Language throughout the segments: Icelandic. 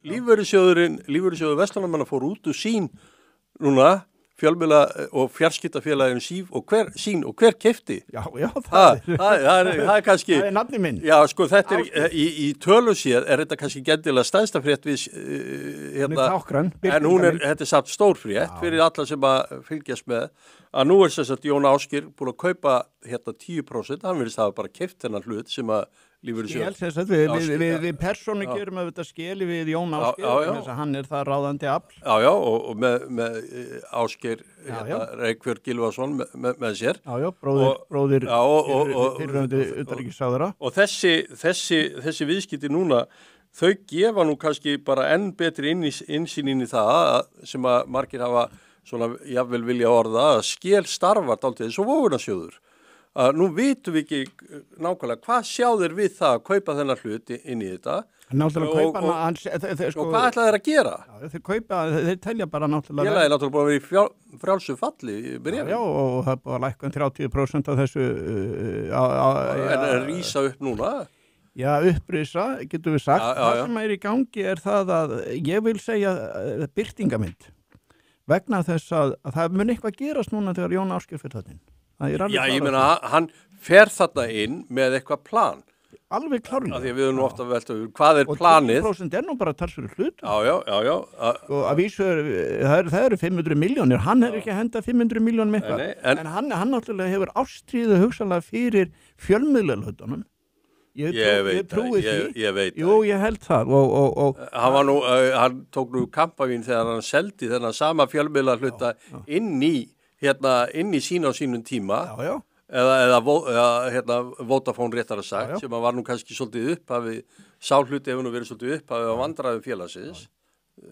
lífeyrissjóður verslunarmanna fór út úr sín núna fjölmiðla og fjarskiptafélaginu Síf og hver keypti? Já, það er kannski... Það er nafni minn. Já, sko, þetta í tölu séð þetta kannski gætilega stærsta frétt við, en þetta er samt stór frétt fyrir alla sem að fylgjast með, að nú er þess að Jón Ásgeir búin að kaupa 10%, hann virðist hafa bara keypt þennan hlut sem að Við persónu gerum að þetta skeli við Jón Ásgeir, þess að hann er það ráðandi afl. Já, og með Ásgeir Reykjörð Gylfason með sér. Já, bróðir fyrirhöfandi utanríkisráðherra. Og þessi viðskipti núna, þau gefa nú kannski bara enn betri innsýn inn í það sem að margir hafa svona jafnvel vilja orða að skel starfar dálítið eins og vogunarsjóður. Nú vitum við ekki nákvæmlega hvað sjá þeir við það að kaupa þennan hlut inn í þetta og hvað ætla þeir að gera? Þeir telja bara náttúrulega... Félagið er náttúrulega búin að vera í frjálsu falli í byrjun. Já, og það er búin að lækka 30% af þessu... En rísa upp núna? Já, upprisa, getum við sagt. Það sem er í gangi er það að ég vil segja birtingamynd vegna þess að það mun eitthvað gerast núna þegar Jón Ásgeir fyrir þarna inn. Já, ég meina, hann fer þarna inn með eitthvað plan. Alveg klárlega. Því að við erum nú ofta velta við, hvað er planið? Og 10% er nú bara talsverður hlut. Já. Og að vísu, það eru 500 milljónir, hann er ekki að henda 500 milljónum eitthvað. En hann náttúrulega hefur ástríðu hugsanlega fyrir fjölmiðlahlutunum. Ég trúi því. Ég veit. Jú, ég held það. Hann tók nú kampavín þegar hann seldi þennan sama fjölmiðlahluta inn í sín á sínum tíma eða Vodafone réttara sagt sem var nú kannski svolítið sáhluti hefur nú verið svolítið upphafi á vandræðum félagsins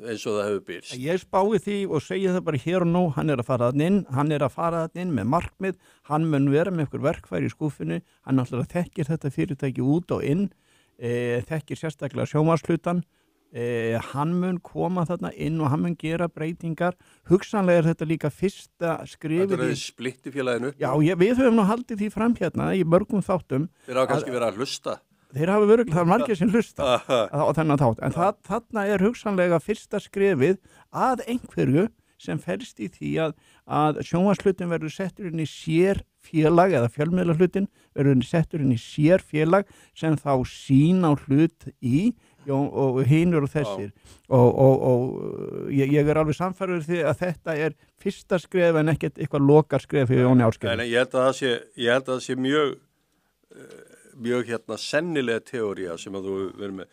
eins og það hefur byrst. Ég spái því og segja það bara hér og nú, hann er að fara þarna inn með markmið, hann mun vera með ykkur verkfæri í skúfinu, hann náttúrulega þekkir þetta fyrirtæki út og inn, þekkir sérstaklega sjónvarpshlutann, hann mun koma þarna inn og hann mun gera breytingar. Hugsanlega er þetta líka fyrsta skrifið. Þetta er splitti félaginu. Já, við höfum nú haldið því fram hérna í mörgum þáttum. Þeir hafa kannski verið að hlusta. Þeir hafa verið, það er margir sem hlusta á þennan þátt. En þarna er hugsanlega fyrsta skrifið að einhverju sem felst í því að sjónvarpshlutin verður settur inn í sér félag eða fjölmiðlahlutin verður settur inn í sér félag sem þá sín á hlut í og hinur og þessir og ég er alveg samfærður því að þetta er fyrsta skref en ekkert eitthvað lokarskref fyrir Jóni Ásgeir. Nei, ég held að það sé mjög sennilega teóría sem að þú verður með